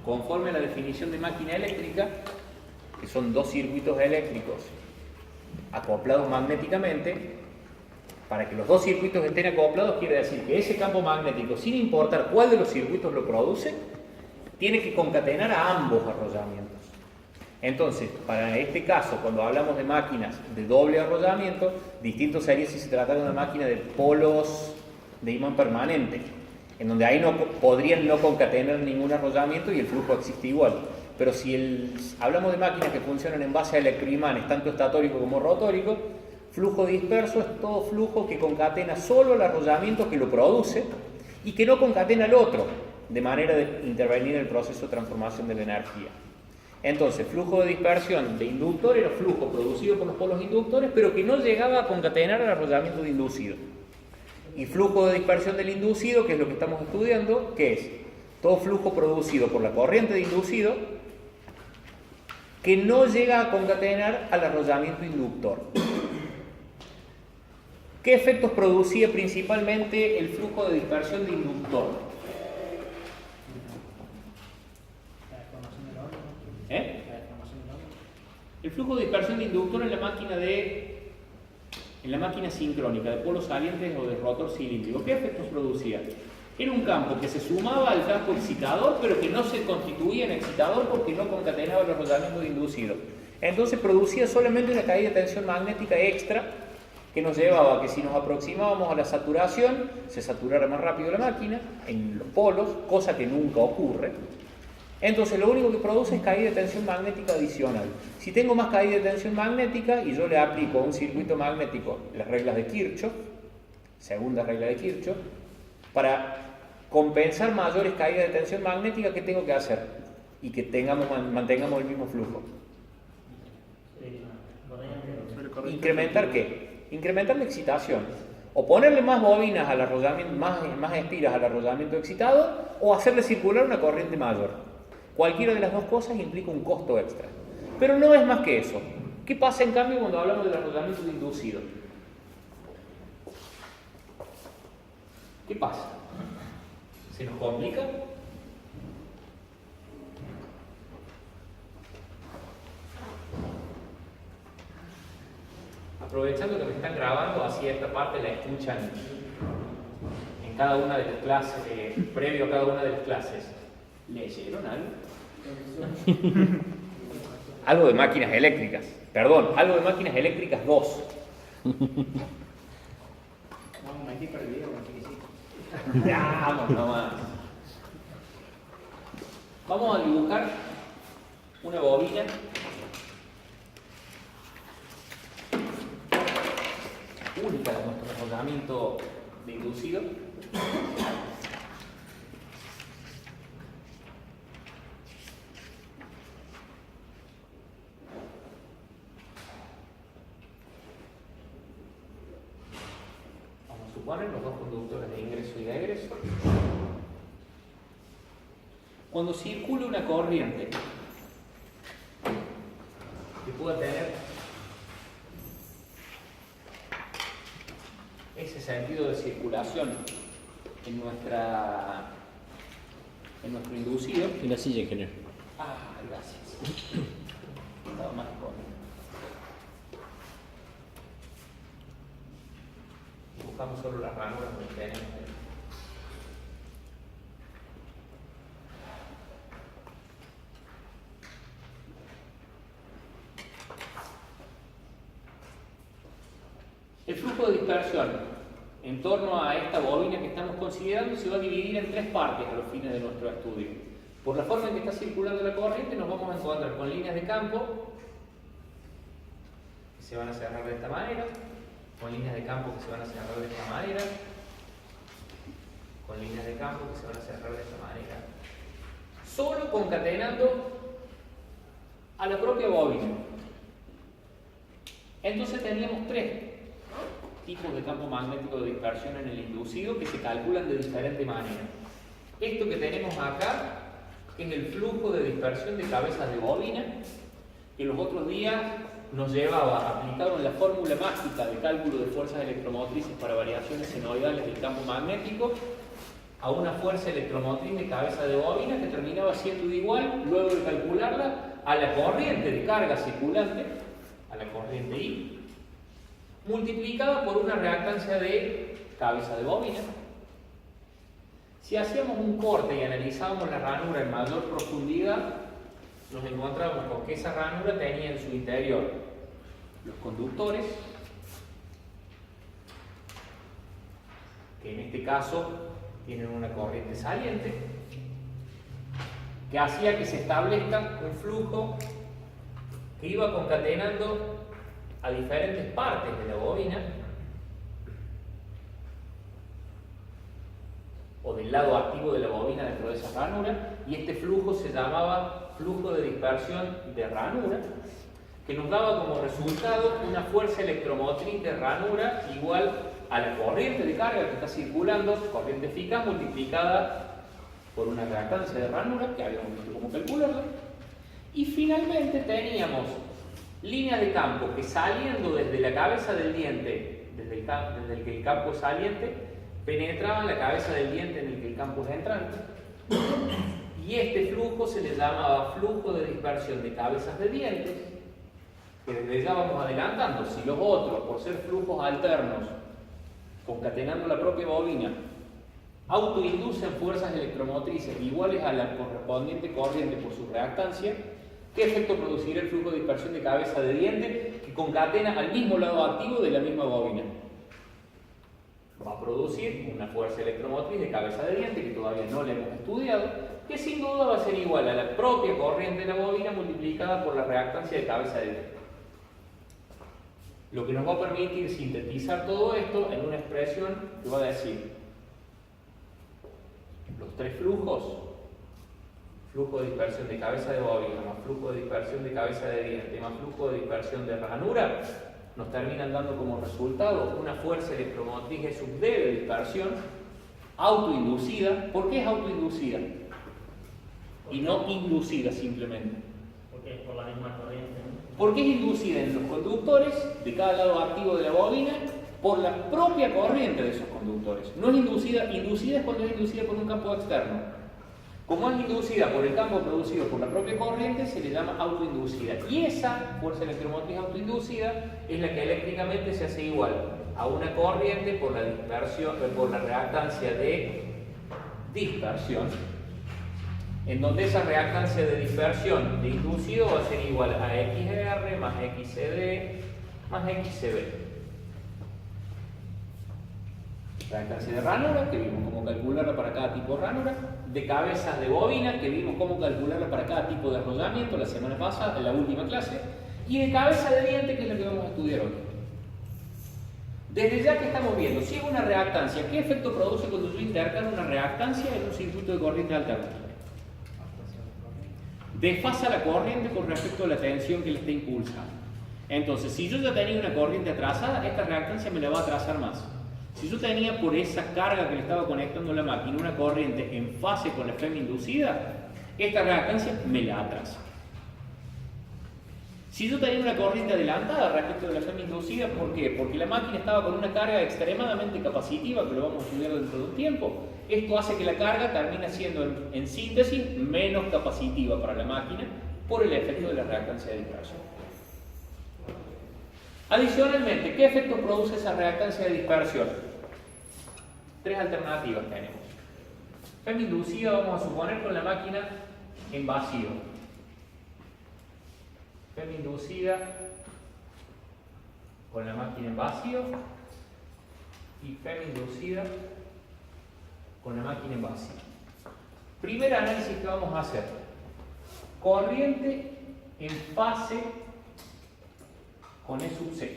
conforme a la definición de máquina eléctrica, que son dos circuitos eléctricos acoplados magnéticamente, para que los dos circuitos estén acoplados quiere decir que ese campo magnético, sin importar cuál de los circuitos lo produce, tiene que concatenar a ambos arrollamientos. Entonces, para este caso, cuando hablamos de máquinas de doble arrollamiento, distinto sería si se tratara de una máquina de polos de imán permanente, en donde ahí no podrían no concatenar ningún arrollamiento y el flujo existe igual. Pero si hablamos de máquinas que funcionan en base a electroimanes, tanto estatórico como rotórico, flujo disperso es todo flujo que concatena solo el arrollamiento que lo produce y que no concatena al otro, de manera de intervenir en el proceso de transformación de la energía. Entonces, flujo de dispersión de inductor era flujo producido por los polos inductores, pero que no llegaba a concatenar el arrollamiento de inducido. Y flujo de dispersión del inducido, que es lo que estamos estudiando, que es todo flujo producido por la corriente de inducido que no llega a concatenar al arrollamiento inductor. ¿Qué efectos producía principalmente el flujo de dispersión de inductor? El flujo de dispersión de inductor en la máquina sincrónica de polos salientes o de rotor cilíndrico, ¿qué efectos producía? Era un campo que se sumaba al campo excitador, pero que no se constituía en excitador porque no concatenaba el arrollamiento de inducido. Entonces producía solamente una caída de tensión magnética extra que nos llevaba a que si nos aproximábamos a la saturación, se saturara más rápido la máquina en los polos, cosa que nunca ocurre. Entonces lo único que produce es caída de tensión magnética adicional. Si tengo más caída de tensión magnética y yo le aplico a un circuito magnético las reglas de Kirchhoff, segunda regla de Kirchhoff, para compensar mayores caídas de tensión magnética, ¿qué tengo que hacer? Y que mantengamos el mismo flujo. ¿Incrementar qué? Incrementar la excitación. O ponerle más bobinas al arrollamiento, más espiras al arrollamiento excitado, o hacerle circular una corriente mayor. Cualquiera de las dos cosas implica un costo extra. Pero no es más que eso. ¿Qué pasa en cambio cuando hablamos del arrollamiento de inducido? ¿Qué pasa? ¿Se nos complica? Aprovechando que me están grabando, así esta parte la escuchan en cada una de las clases, previo a cada una de las clases. ¿Leyeron algo? Algo de máquinas eléctricas. Perdón, algo de máquinas eléctricas 2. Vamos a meter para el video, Vamos nomás. Vamos a dibujar una bobina única de nuestro arrollamiento de inducido. Vamos a suponer los dos conductores de ingreso y de egreso. Cuando circula una corriente que pueda tener ese sentido de circulación en nuestro inducido. Y la silla, ingeniero. Gracias. Estaba más cómodo. Buscamos solo las ranuras que tenemos ahí. El flujo de dispersión en torno a esta bobina que estamos considerando se va a dividir en tres partes a los fines de nuestro estudio. Por la forma en que está circulando la corriente nos vamos a encontrar con líneas de campo que se van a cerrar de esta manera, con líneas de campo que se van a cerrar de esta manera, con líneas de campo que se van a cerrar de esta manera, solo concatenando a la propia bobina. Entonces teníamos tres tipos de campo magnético de dispersión en el inducido que se calculan de diferente manera. Esto que tenemos acá es el flujo de dispersión de cabezas de bobina, que los otros días nos llevaba, aplicaron la fórmula mágica de cálculo de fuerzas electromotrices para variaciones senoidales del campo magnético, a una fuerza electromotriz de cabeza de bobina que terminaba siendo igual, luego de calcularla, a la corriente de carga circulante, a la corriente I, multiplicada por una reactancia de cabeza de bobina. Si hacíamos un corte y analizábamos la ranura en mayor profundidad, nos encontramos con que esa ranura tenía en su interior los conductores, que en este caso tienen una corriente saliente, que hacía que se establezca un flujo que iba concatenando a diferentes partes de la bobina, o del lado activo de la bobina dentro de esa ranura, y este flujo se llamaba flujo de dispersión de ranura, que nos daba como resultado una fuerza electromotriz de ranura igual a la corriente de carga que está circulando, corriente eficaz multiplicada por una reactancia de ranura, que habíamos visto cómo calcularla, y finalmente teníamos líneas de campo que saliendo desde la cabeza del diente, desde el que el campo es saliente, penetraban la cabeza del diente en el que el campo es entrante, y este flujo se le llamaba flujo de dispersión de cabezas de dientes, que desde ya vamos adelantando. Si los otros, por ser flujos alternos, concatenando la propia bobina, autoinducen fuerzas electromotrices iguales a la correspondiente corriente por su reactancia, ¿qué efecto producirá el flujo de dispersión de cabeza de diente que concatena al mismo lado activo de la misma bobina? Va a producir una fuerza electromotriz de cabeza de diente que todavía no la hemos estudiado, que sin duda va a ser igual a la propia corriente de la bobina multiplicada por la reactancia de cabeza de diente. Lo que nos va a permitir sintetizar todo esto en una expresión que va a decir los tres flujos, flujo de dispersión de cabeza de bobina más flujo de dispersión de cabeza de diente más flujo de dispersión de ranura, nos terminan dando como resultado una fuerza electromotriz de sub D de dispersión autoinducida. ¿Por qué es autoinducida? Y no inducida simplemente. Porque es por la misma corriente, ¿no? Porque es inducida en los conductores de cada lado activo de la bobina por la propia corriente de esos conductores. No es inducida, inducida es cuando es inducida por un campo externo. Como es inducida por el campo producido por la propia corriente, se le llama autoinducida. Y esa fuerza electromotriz autoinducida es la que eléctricamente se hace igual a una corriente por la dispersión, por la reactancia de dispersión, en donde esa reactancia de dispersión de inducido va a ser igual a XR más XCD más XCB. Reactancia de ranura, que vimos cómo calcularla para cada tipo de ranura, de cabezas de bobina, que vimos cómo calcularla para cada tipo de arrollamiento la semana pasada, en la última clase, y de cabeza de diente, que es lo que vamos a estudiar hoy. Desde ya que estamos viendo, si es una reactancia, ¿qué efecto produce cuando yo intercalo una reactancia en un circuito de corriente alterna? Desfasa la corriente con respecto a la tensión que le está impulsando. Entonces, si yo ya tenía una corriente atrasada, esta reactancia me la va a atrasar más. Si yo tenía por esa carga que le estaba conectando a la máquina una corriente en fase con la FEM inducida, esta reactancia me la atrasa. Si yo tenía una corriente adelantada respecto de la FEM inducida, ¿por qué? Porque la máquina estaba con una carga extremadamente capacitiva, que lo vamos a estudiar dentro de un tiempo. Esto hace que la carga termine siendo, en síntesis, menos capacitiva para la máquina por el efecto de la reactancia de dispersión. Adicionalmente, ¿qué efectos produce esa reactancia de dispersión? Tres alternativas tenemos. FEM inducida vamos a suponer con la máquina en vacío. FEM inducida con la máquina en vacío y FEM inducida con la máquina en vacío. Primer análisis que vamos a hacer. Corriente en fase con E sub 0.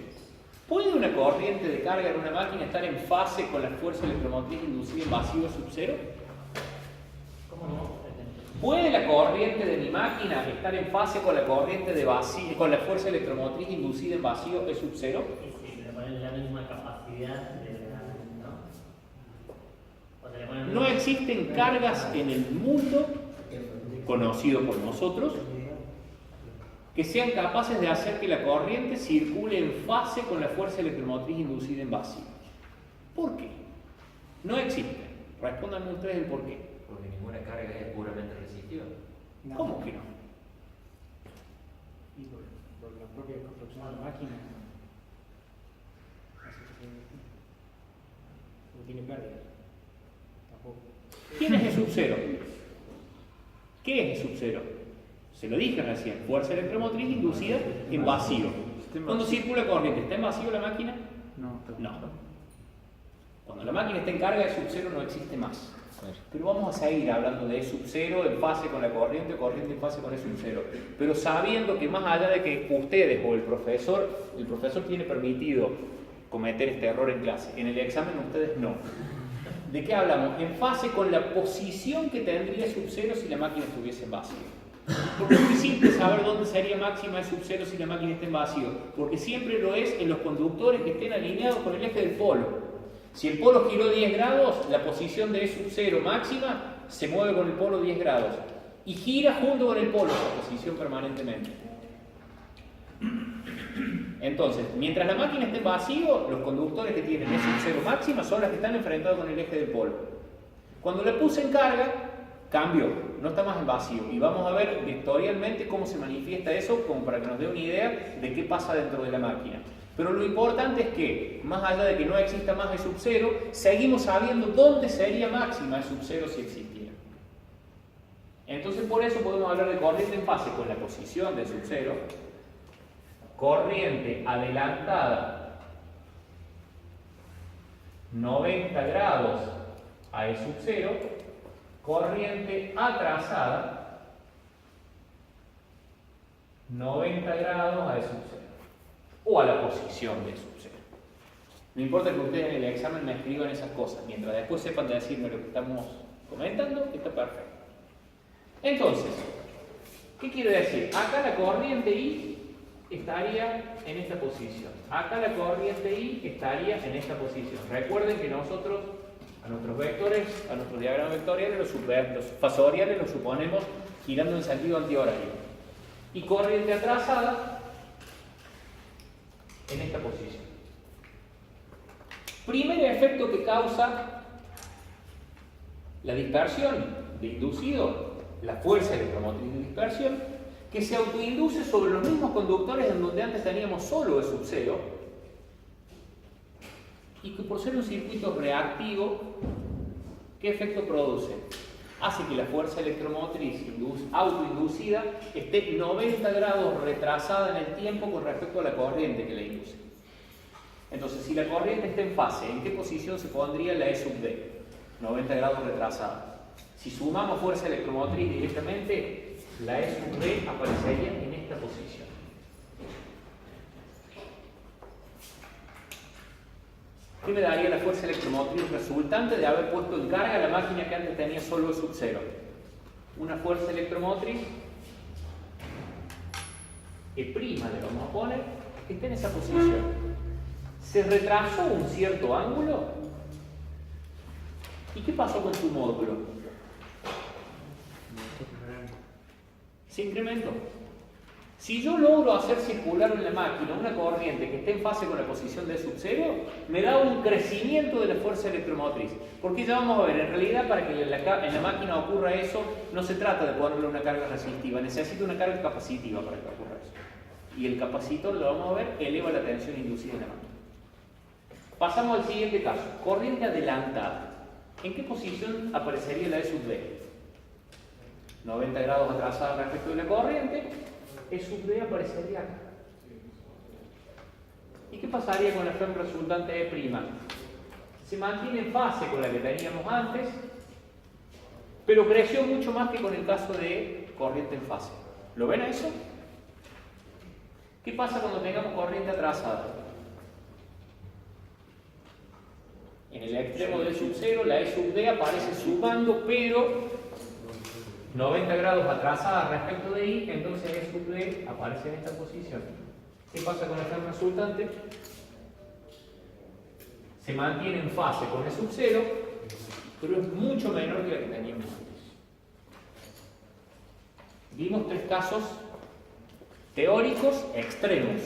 ¿Puede una corriente de carga en una máquina estar en fase con la fuerza electromotriz inducida en vacío sub 0? ¿Cómo no? ¿Puede la corriente de mi máquina estar en fase con la corriente de vacío, con la fuerza electromotriz inducida en vacío E sub 0? Sí, le ponen la misma capacidad de ¿no? No existen cargas en el mundo, conocido por nosotros, que sean capaces de hacer que la corriente circule en fase con la fuerza electromotriz inducida en vacío. ¿Por qué? No existen. Respóndanme ustedes el por qué. Porque ninguna carga es puramente resistiva. No. ¿Cómo que no? Y por la propia construcción de la máquina. Así que no tiene pérdida. Tampoco. ¿Quién es el sub-0? ¿Qué es el sub-0? Se lo dije recién, fuerza electromotriz inducida en vacío. Cuando circula corriente, ¿está en vacío la máquina? No. No. Cuando la máquina está en carga, el sub-0 no existe más. Pero vamos a seguir hablando de sub-0 en fase con la corriente, corriente en fase con el sub-0. Pero sabiendo que más allá de que ustedes o el profesor tiene permitido cometer este error en clase, en el examen ustedes no. ¿De qué hablamos? En fase con la posición que tendría sub-0 si la máquina estuviese en vacío. Porque es muy simple saber dónde sería máxima el sub-0 si la máquina está en vacío. Porque siempre lo es en los conductores que estén alineados con el eje del polo. Si el polo giró 10 grados, la posición de E sub-0 máxima se mueve con el polo 10 grados y gira junto con el polo, la posición permanentemente. Entonces, mientras la máquina esté en vacío, los conductores que tienen E sub-0 máxima son las que están enfrentados con el eje del polo. Cuando le puse en carga, cambió, no está más en vacío. Y vamos a ver vectorialmente cómo se manifiesta eso, como para que nos dé una idea de qué pasa dentro de la máquina. Pero lo importante es que, más allá de que no exista más E sub-0, seguimos sabiendo dónde sería máxima E sub-0 si existiera. Entonces, por eso podemos hablar de corriente en fase con la posición de sub-0, corriente adelantada 90 grados a E sub-0, corriente atrasada 90 grados a E sub-0. O a la posición de sub-0. No importa que ustedes en el examen me escriban esas cosas, mientras después sepan de decirme lo que estamos comentando, está perfecto. Entonces, ¿qué quiere decir? Acá la corriente I estaría en esta posición. Acá la corriente I estaría en esta posición. Recuerden que nosotros a nuestros vectores, a nuestros diagramas vectoriales, los fasoriales los suponemos girando en sentido antihorario. Y corriente atrasada en esta posición. Primer efecto que causa la dispersión de inducido, la fuerza electromotriz de dispersión, que se autoinduce sobre los mismos conductores en donde antes teníamos solo E sub-0 y que por ser un circuito reactivo, ¿qué efecto produce? Hace que la fuerza electromotriz autoinducida esté 90 grados retrasada en el tiempo con respecto a la corriente que la induce. Entonces, si la corriente está en fase, ¿en qué posición se pondría la E sub D? 90 grados retrasada. Si sumamos fuerza electromotriz directamente, la E sub D aparecería en esta posición. ¿Qué me daría la fuerza electromotriz resultante de haber puesto en carga la máquina que antes tenía solo E sub-0? Una fuerza electromotriz E' le vamos a poner, que está en esa posición. Se retrasó un cierto ángulo. ¿Y qué pasó con su módulo? Se incrementó. Si yo logro hacer circular en la máquina una corriente que esté en fase con la posición de sub-0, me da un crecimiento de la fuerza electromotriz. Porque ya vamos a ver, en realidad para que en la máquina ocurra eso, no se trata de ponerle una carga resistiva, necesita una carga capacitiva para que ocurra eso. Y el capacitor, lo vamos a ver, eleva la tensión inducida en la máquina. Pasamos al siguiente caso, corriente adelantada. ¿En qué posición aparecería la E sub D? 90 grados atrasada respecto de la corriente. E sub D aparecería acá. ¿Y qué pasaría con la FEM resultante E'? Se mantiene en fase con la que teníamos antes, pero creció mucho más que con el caso de corriente en fase. ¿Lo ven a eso? ¿Qué pasa cuando tengamos corriente atrasada? En el extremo del sub-0, la E sub D aparece sumando, pero 90 grados atrasada respecto de I, entonces E sub D aparece en esta posición. ¿Qué pasa con la FEM resultante? Se mantiene en fase con E sub-0, pero es mucho menor que la que teníamos antes. Vimos tres casos teóricos extremos.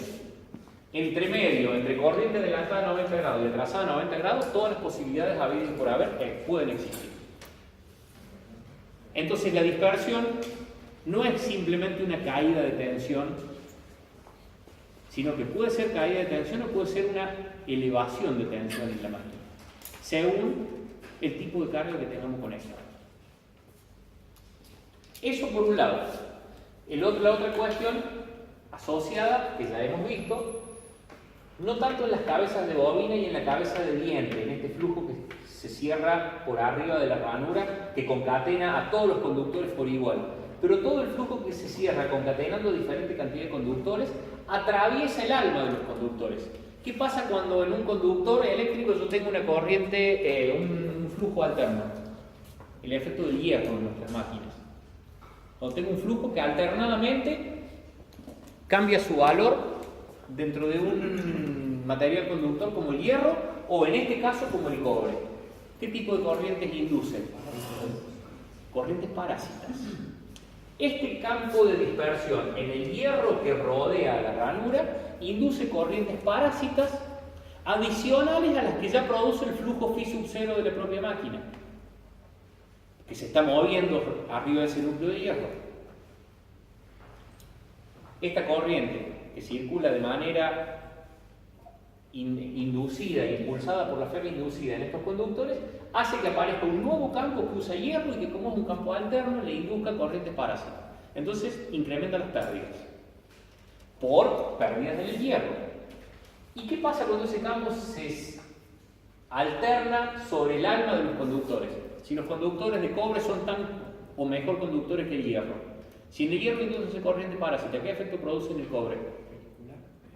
entre medio, entre corriente adelantada a 90 grados y atrasada a 90 grados, todas las posibilidades habidas y por haber pueden existir. Entonces la dispersión no es simplemente una caída de tensión, sino que puede ser caída de tensión o puede ser una elevación de tensión en la máquina, según el tipo de carga que tengamos conectado. Eso por un lado. La otra cuestión asociada, que ya hemos visto, no tanto en las cabezas de bobina y en la cabeza de diente, en este flujo que se cierra por arriba de la ranura, que concatena a todos los conductores por igual, pero todo el flujo que se cierra concatenando diferente cantidad de conductores atraviesa el alma de los conductores. ¿Qué pasa cuando en un conductor eléctrico yo tengo una corriente, un flujo alterno? El efecto del hierro en nuestras máquinas. Cuando tengo un flujo que alternadamente cambia su valor dentro de un material conductor como el hierro o en este caso como el cobre. ¿Qué tipo de corrientes inducen? Corrientes parásitas. Este campo de dispersión en el hierro que rodea la ranura induce corrientes parásitas adicionales a las que ya produce el flujo phi sub 0 de la propia máquina, que se está moviendo arriba de ese núcleo de hierro. Esta corriente que circula de manera inducida, impulsada por la ferra inducida en estos conductores, hace que aparezca un nuevo campo que usa hierro y que, como es un campo alterno, le induzca corrientes parásitas. Entonces incrementa las pérdidas por pérdidas del hierro. ¿Y qué pasa cuando ese campo se alterna sobre el alma de los conductores? Si los conductores de cobre son tan o mejor conductores que el hierro, si en el hierro induce corriente parásita, ¿qué efecto produce en el cobre?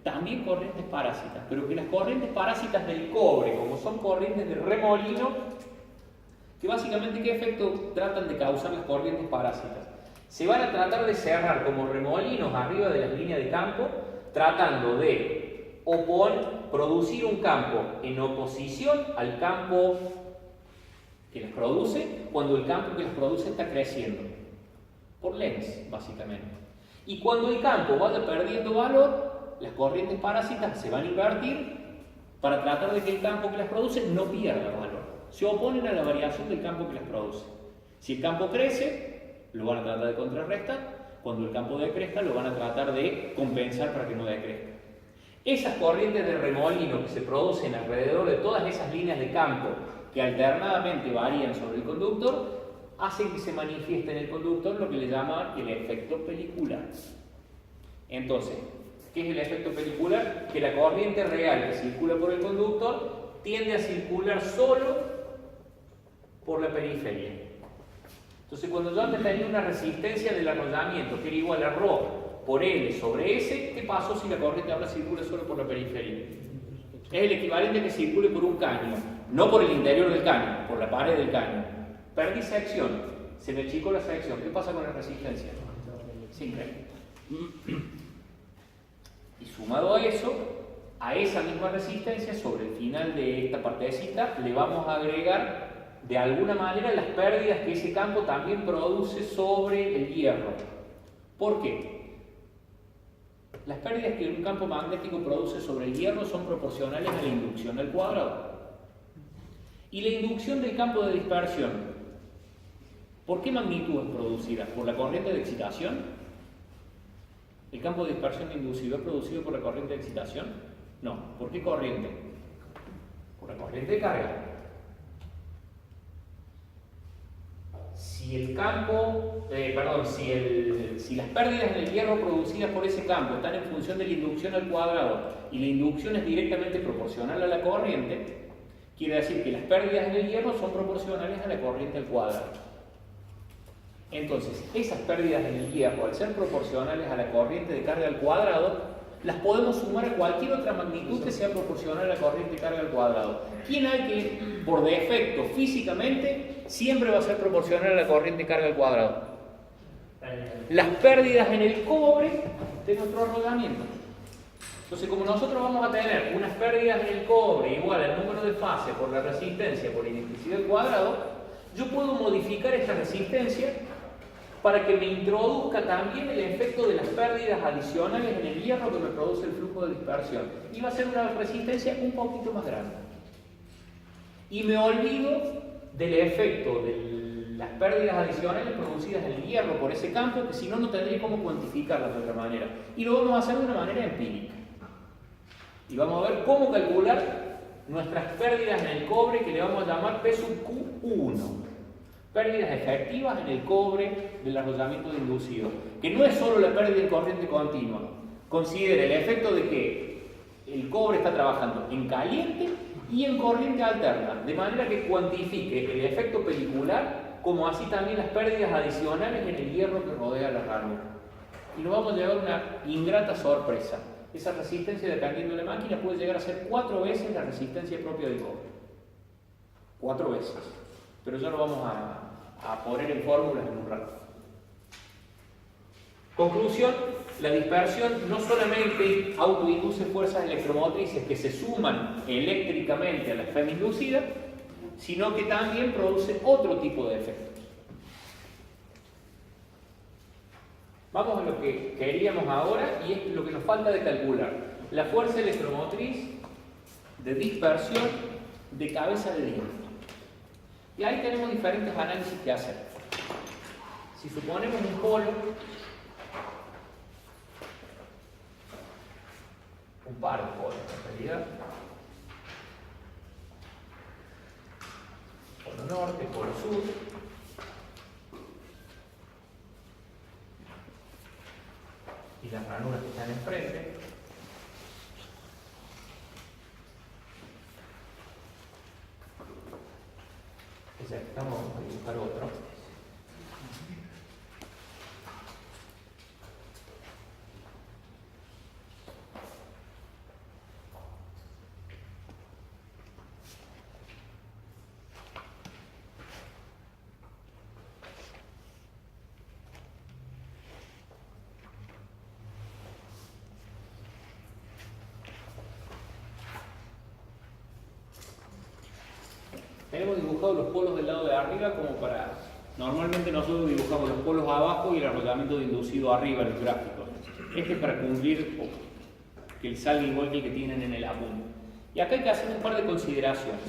También corrientes parásitas, pero que las corrientes parásitas del cobre, como son corrientes de remolino, que básicamente ¿qué efecto tratan de causar las corrientes parásitas? Se van a tratar de cerrar como remolinos arriba de las líneas de campo, tratando de producir un campo en oposición al campo que las produce, cuando el campo que las produce está creciendo, por Lenz, básicamente. Y cuando el campo vaya perdiendo valor, las corrientes parásitas se van a invertir para tratar de que el campo que las produce no pierda valor. Se oponen a la variación del campo que las produce. Si el campo crece, lo van a tratar de contrarrestar. Cuando el campo decrezca, lo van a tratar de compensar para que no decrezca. Esas corrientes de remolino que se producen alrededor de todas esas líneas de campo que alternadamente varían sobre el conductor, hacen que se manifieste en el conductor lo que le llaman el efecto pelicular. Entonces, ¿qué es el efecto pelicular? Que la corriente real que circula por el conductor tiende a circular solo por la periferia. Entonces, cuando yo antes tenía una resistencia del arrollamiento que era igual a ρ por L sobre S, ¿qué pasó si la corriente ahora circula solo por la periferia? Es el equivalente a que circule por un caño, no por el interior del caño, por la pared del caño. Perdí sección, se me achicó la sección. ¿Qué pasa con la resistencia? Se incrementa. Y sumado a eso, a esa misma resistencia, sobre el final de esta partecita, le vamos a agregar de alguna manera las pérdidas que ese campo también produce sobre el hierro. ¿Por qué? Las pérdidas que un campo magnético produce sobre el hierro son proporcionales a la inducción al cuadrado. Y la inducción del campo de dispersión, ¿por qué magnitud es producida? ¿Por la corriente de excitación? ¿El campo de dispersión inducido es producido por la corriente de excitación? No. ¿Por qué corriente? Por la corriente de carga. Si el campo, si las pérdidas del hierro producidas por ese campo están en función de la inducción al cuadrado y la inducción es directamente proporcional a la corriente, quiere decir que las pérdidas en el hierro son proporcionales a la corriente al cuadrado. Entonces, esas pérdidas en el hierro, al ser proporcionales a la corriente de carga al cuadrado, las podemos sumar a cualquier otra magnitud que sea proporcional a la corriente de carga al cuadrado. ¿Quién hay que, por defecto, físicamente, siempre va a ser proporcional a la corriente de carga al cuadrado? Las pérdidas en el cobre de nuestro arrollamiento. Entonces, como nosotros vamos a tener unas pérdidas en el cobre igual al número de fase por la resistencia por la inelectricidad al cuadrado, yo puedo modificar esta resistencia para que me introduzca también el efecto de las pérdidas adicionales en el hierro que me produce el flujo de dispersión. Y va a ser una resistencia un poquito más grande. Y me olvido del efecto de las pérdidas adicionales producidas en el hierro por ese campo, que si no, no tendría cómo cuantificarlas de otra manera. Y lo vamos a hacer de una manera empírica. Y vamos a ver cómo calcular nuestras pérdidas en el cobre, que le vamos a llamar P sub Q1. Pérdidas efectivas en el cobre del arrollamiento inducido, que no es solo la pérdida en corriente continua. Considere el efecto de que el cobre está trabajando en caliente y en corriente alterna, de manera que cuantifique el efecto pelicular, como así también las pérdidas adicionales en el hierro que rodea la ranura. Y nos vamos a llevar una ingrata sorpresa. Esa resistencia, dependiendo de la máquina, puede llegar a ser 4 veces la resistencia propia del cobre. 4 veces. Pero ya lo vamos a poner en fórmulas en un rato. Conclusión: la dispersión no solamente autoinduce fuerzas electromotrices que se suman eléctricamente a la esfera inducida, sino que también produce otro tipo de efectos. Vamos a lo que queríamos ahora, y es lo que nos falta de calcular: la fuerza electromotriz de dispersión de cabeza de diente. Y ahí tenemos diferentes análisis que hacer. Si suponemos un polo, un par de polos en realidad, polo norte, polo sur, y las ranuras que están enfrente, vamos a dibujar otro. Tenemos dibujados los polos del lado de arriba como para... Normalmente nosotros dibujamos los polos abajo y el arrollamiento de inducido arriba en los gráficos. Este es para cumplir que el salga igual que el que tienen en el apunte. Y acá hay que hacer un par de consideraciones.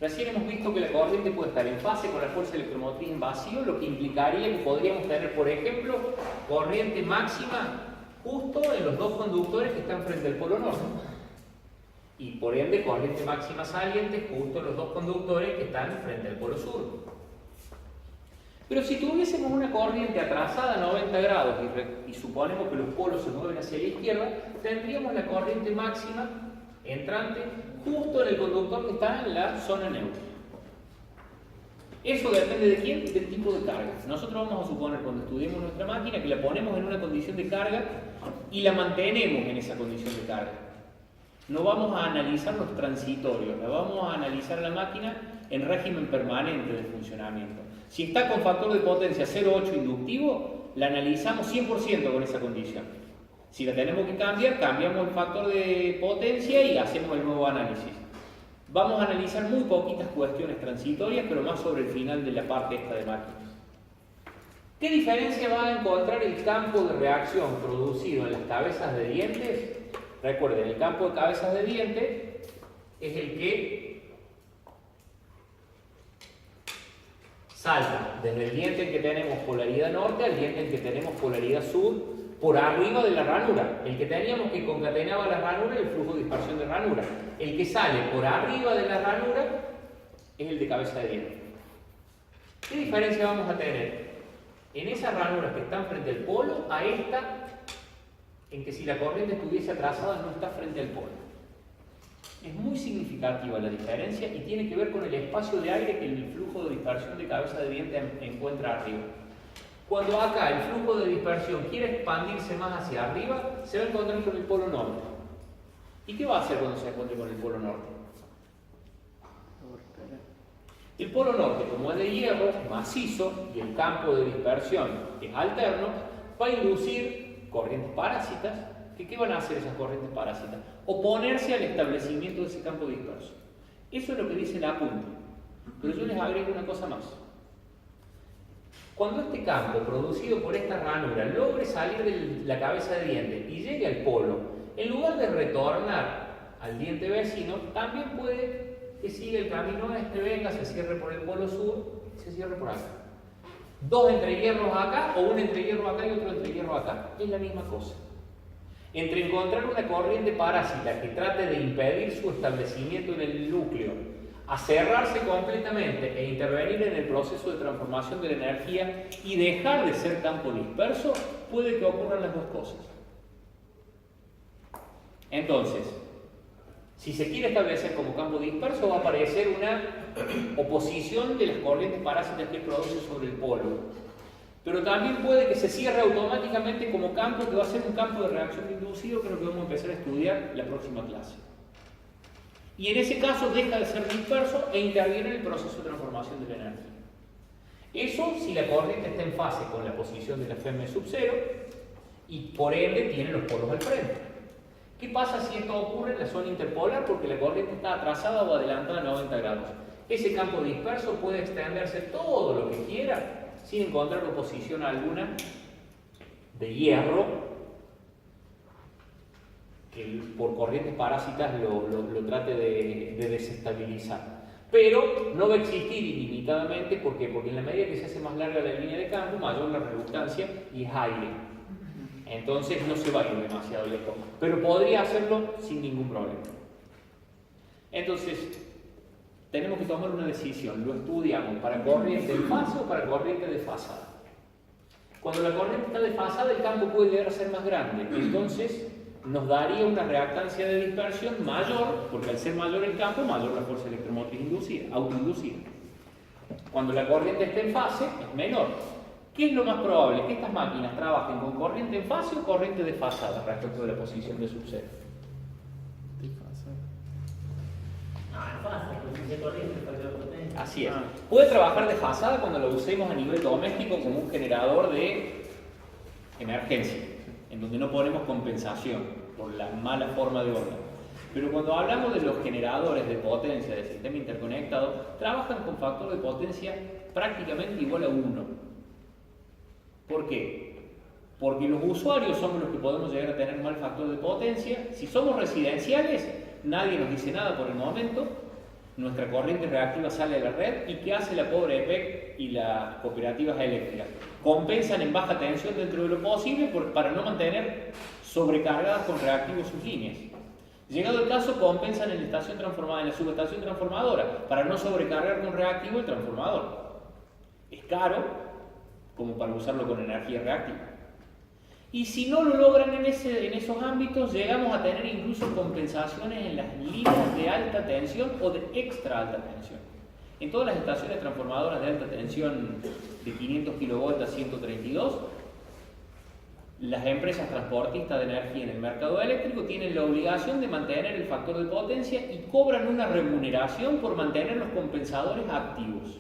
Recién hemos visto que la corriente puede estar en fase con la fuerza electromotriz en vacío, lo que implicaría que podríamos tener, por ejemplo, corriente máxima justo en los dos conductores que están frente al polo norte. Y por ende corriente máxima saliente justo en los dos conductores que están frente al polo sur. Pero si tuviésemos una corriente atrasada a 90 grados y suponemos que los polos se mueven hacia la izquierda, tendríamos la corriente máxima entrante justo en el conductor que está en la zona neutra. Eso depende de quién, del tipo de carga. Nosotros vamos a suponer, cuando estudiemos nuestra máquina, que la ponemos en una condición de carga y la mantenemos en esa condición de carga. No vamos a analizar los transitorios, la vamos a analizar la máquina en régimen permanente de funcionamiento. Si está con factor de potencia 0,8 inductivo, la analizamos 100% con esa condición. Si la tenemos que cambiar, cambiamos el factor de potencia y hacemos el nuevo análisis. Vamos a analizar muy poquitas cuestiones transitorias, pero más sobre el final de la parte esta de máquinas. ¿Qué diferencia va a encontrar el campo de reacción producido en las cabezas de dientes? Recuerden, el campo de cabezas de dientes es el que salta desde el diente en que tenemos polaridad norte al diente en que tenemos polaridad sur, por arriba de la ranura. El que teníamos que concatenaba la ranura y el flujo de dispersión de ranura. El que sale por arriba de la ranura es el de cabeza de diente. ¿Qué diferencia vamos a tener en esas ranuras que están frente al polo a esta en que si la corriente estuviese atrasada no está frente al polo? Es muy significativa la diferencia y tiene que ver con el espacio de aire que el flujo de dispersión de cabeza de diente encuentra arriba. Cuando acá el flujo de dispersión quiere expandirse más hacia arriba, se va a encontrar con el polo norte. ¿Y qué va a hacer cuando se encuentre con el polo norte? El polo norte, como es de hierro, macizo, y el campo de dispersión es alterno, va a inducir corrientes parásitas. ¿Qué van a hacer esas corrientes parásitas? Oponerse al establecimiento de ese campo disperso. Eso es lo que dice el apunte. Pero yo les agrego una cosa más. Cuando este campo producido por esta ranura logre salir de la cabeza de diente y llegue al polo, en lugar de retornar al diente vecino, también puede que siga el camino venga, se cierre por el polo sur y se cierre por acá. Dos entrehierros acá o un entrehierro acá y otro entrehierro acá. Es la misma cosa. Entre encontrar una corriente parásita que trate de impedir su establecimiento en el núcleo, a cerrarse completamente e intervenir en el proceso de transformación de la energía y dejar de ser campo disperso, puede que ocurran las dos cosas. Entonces, si se quiere establecer como campo disperso, va a aparecer una oposición de las corrientes parásitas que produce sobre el polo. Pero también puede que se cierre automáticamente como campo, que va a ser un campo de reacción inducido, que es lo que vamos a empezar a estudiar la próxima clase. Y en ese caso deja de ser disperso e interviene en el proceso de transformación de la energía. Eso si la corriente está en fase con la posición de la Fm sub 0 y por ende tiene los polos al frente. ¿Qué pasa si esto ocurre en la zona interpolar? Porque la corriente está atrasada o adelantada a 90 grados. Ese campo disperso puede extenderse todo lo que quiera sin encontrar oposición alguna de hierro que por corrientes parásitas lo trate de desestabilizar. Pero no va a existir ilimitadamente, ¿por qué? Porque en la medida que se hace más larga la línea de campo, mayor la reluctancia y es aire. Entonces no se va a ir demasiado lejos, pero podría hacerlo sin ningún problema. Entonces, tenemos que tomar una decisión, lo estudiamos para corriente en fase o para corriente desfasada. Cuando la corriente está desfasada, el campo puede llegar a ser más grande, entonces nos daría una reactancia de dispersión mayor, porque al ser mayor el campo, mayor la fuerza electromotriz inducida, autoinducida. Cuando la corriente está en fase, es menor. ¿Qué es lo más probable? Que estas máquinas trabajen con corriente en fase o corriente desfasada respecto de la posición de sub-0. En fase, porque se corriente, factor de potencia. Así es. Puede trabajar desfasada cuando lo usemos a nivel doméstico como un generador de emergencia, en donde no ponemos compensación por la mala forma de onda. Pero cuando hablamos de los generadores de potencia del sistema interconectado, trabajan con factor de potencia prácticamente igual a 1. ¿Por qué? Porque los usuarios somos los que podemos llegar a tener mal factor de potencia. Si somos residenciales, nadie nos dice nada por el momento. Nuestra corriente reactiva sale de la red. ¿Y qué hace la pobre EPEC y las cooperativas eléctricas? Compensan en baja tensión dentro de lo posible para no mantener sobrecargadas con reactivos sus líneas. Llegado el caso, compensan en la estación transformadora, en la subestación transformadora, para no sobrecargar con reactivo el transformador. Es caro como para usarlo con energía reactiva. Y si no lo logran en esos ámbitos, llegamos a tener incluso compensaciones en las líneas de alta tensión o de extra alta tensión. En todas las estaciones transformadoras de alta tensión de 500 kV a 132, las empresas transportistas de energía en el mercado eléctrico tienen la obligación de mantener el factor de potencia y cobran una remuneración por mantener los compensadores activos.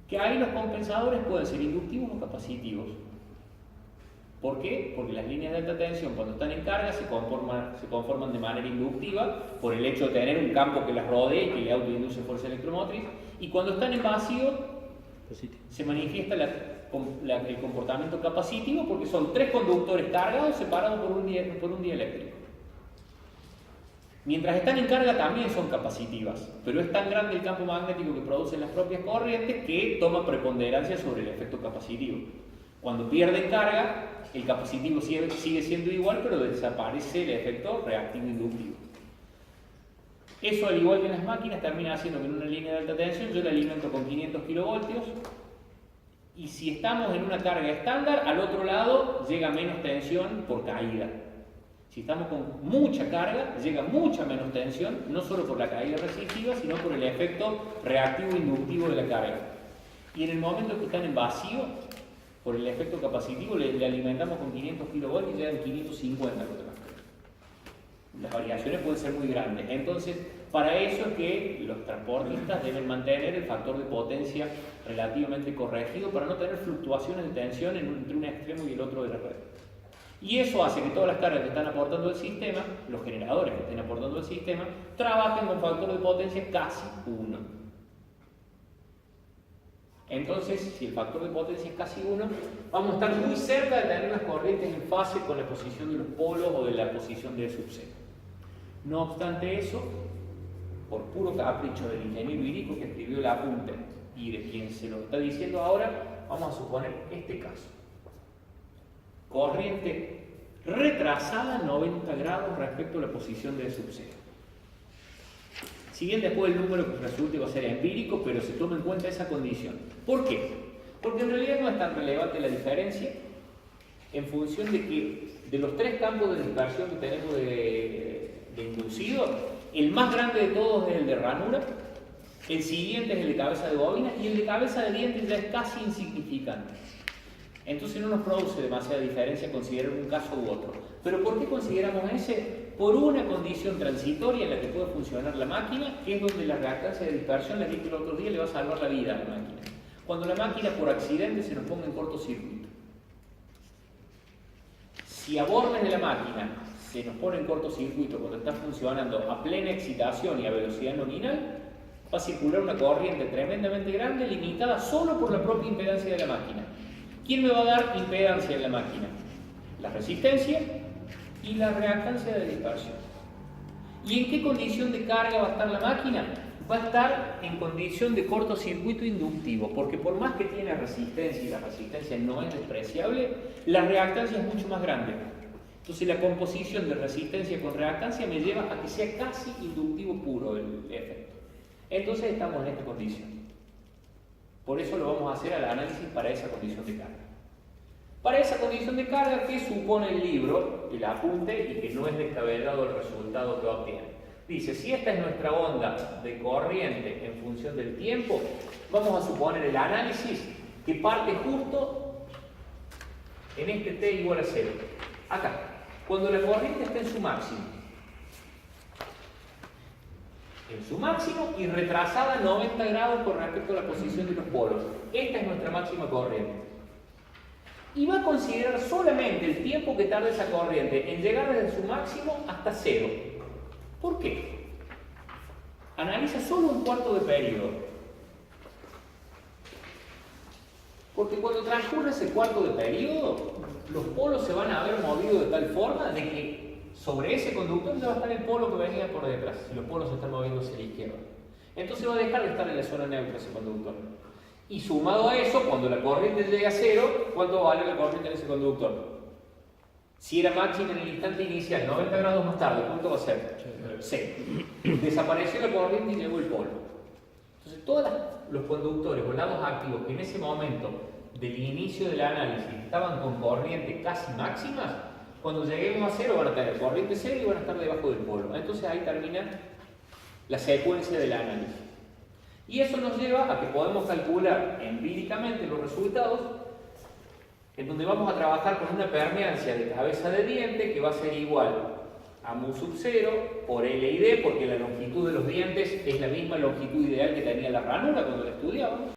Que ahí los compensadores pueden ser inductivos o capacitivos. ¿Por qué? Porque las líneas de alta tensión cuando están en carga se conforman de manera inductiva por el hecho de tener un campo que las rodee y que le autoinduce fuerza electromotriz, y cuando están en vacío se manifiesta el comportamiento capacitivo porque son 3 conductores cargados separados por un dieléctrico. Mientras están en carga también son capacitivas, pero es tan grande el campo magnético que producen las propias corrientes que toma preponderancia sobre el efecto capacitivo. Cuando pierden carga, el capacitivo sigue siendo igual, pero desaparece el efecto reactivo-inductivo. Eso, al igual que en las máquinas, termina haciendo que en una línea de alta tensión yo la alimento con 500 kilovoltios, y si estamos en una carga estándar, al otro lado llega menos tensión por caída. Si estamos con mucha carga, llega mucha menos tensión, no solo por la caída resistiva, sino por el efecto reactivo-inductivo de la carga. Y en el momento que están en vacío, por el efecto capacitivo, le alimentamos con 500 kV y llegan 550 al otro lado. Las variaciones pueden ser muy grandes. Entonces, para eso es que los transportistas deben mantener el factor de potencia relativamente corregido para no tener fluctuaciones de tensión entre un extremo y el otro de la red. Y eso hace que todas las cargas que están aportando el sistema, los generadores que estén aportando el sistema, trabajen con factor de potencia casi 1. Entonces, si el factor de potencia es casi 1, vamos a estar muy cerca de tener las corrientes en fase con la posición de los polos o de la posición del subcero. No obstante eso, por puro capricho del ingeniero Irico que escribió el apunte y de quien se lo está diciendo ahora, vamos a suponer este caso. Corriente retrasada 90 grados respecto a la posición del subcero. Si bien después el número que resulte va a ser empírico, pero se toma en cuenta esa condición. ¿Por qué? Porque en realidad no es tan relevante la diferencia en función de que de los tres campos de dispersión que tenemos de inducido, el más grande de todos es el de ranura, el siguiente es el de cabeza de bobina y el de cabeza de dientes ya es casi insignificante. Entonces no nos produce demasiada diferencia considerar un caso u otro. ¿Pero por qué consideramos ese? Por una condición transitoria en la que puede funcionar la máquina, que es donde la reactancia de dispersión, les dije el otro día, le va a salvar la vida a la máquina. Cuando la máquina por accidente se nos ponga en cortocircuito. Si a bordes de la máquina se nos pone en cortocircuito cuando está funcionando a plena excitación y a velocidad nominal, va a circular una corriente tremendamente grande limitada solo por la propia impedancia de la máquina. ¿Quién me va a dar impedancia en la máquina? La resistencia y la reactancia de dispersión. ¿Y en qué condición de carga va a estar la máquina? Va a estar en condición de cortocircuito inductivo, porque por más que tiene resistencia y la resistencia no es despreciable, la reactancia es mucho más grande. Entonces la composición de resistencia con reactancia me lleva a que sea casi inductivo puro el efecto. Entonces estamos en esta condición. Por eso lo vamos a hacer al análisis para esa condición de carga. Para esa condición de carga, ¿qué supone el libro, el apunte, y que no es descabellado el resultado que obtiene? Dice, si esta es nuestra onda de corriente en función del tiempo, vamos a suponer el análisis que parte justo en este t igual a 0. Acá, cuando la corriente está en su máximo. En su máximo y retrasada 90 grados con respecto a la posición de los polos. Esta es nuestra máxima corriente. Y va a considerar solamente el tiempo que tarda esa corriente en llegar desde su máximo hasta 0. ¿Por qué? Analiza solo un cuarto de periodo. Porque cuando transcurre ese cuarto de periodo, los polos se van a haber movido de tal forma de que sobre ese conductor ya va a estar el polo que venía por detrás, y los polos se están moviendo hacia la izquierda. Entonces va a dejar de estar en la zona neutra ese conductor. Y sumado a eso, cuando la corriente llegue a 0, ¿cuánto vale la corriente en ese conductor? Si era máxima en el instante inicial, 90 grados más tarde, ¿cuánto va a ser? 0. Desapareció la corriente y llegó el polo. Entonces todos los conductores o lados activos que en ese momento del inicio del análisis estaban con corriente casi máximas, cuando lleguemos a 0 van a tener corriente 0 y van a estar debajo del polo. Entonces ahí termina la secuencia del análisis. Y eso nos lleva a que podemos calcular empíricamente los resultados, en donde vamos a trabajar con una permeancia de cabeza de diente que va a ser igual a mu sub 0 por L y D, porque la longitud de los dientes es la misma longitud ideal que tenía la ranura cuando la estudiamos.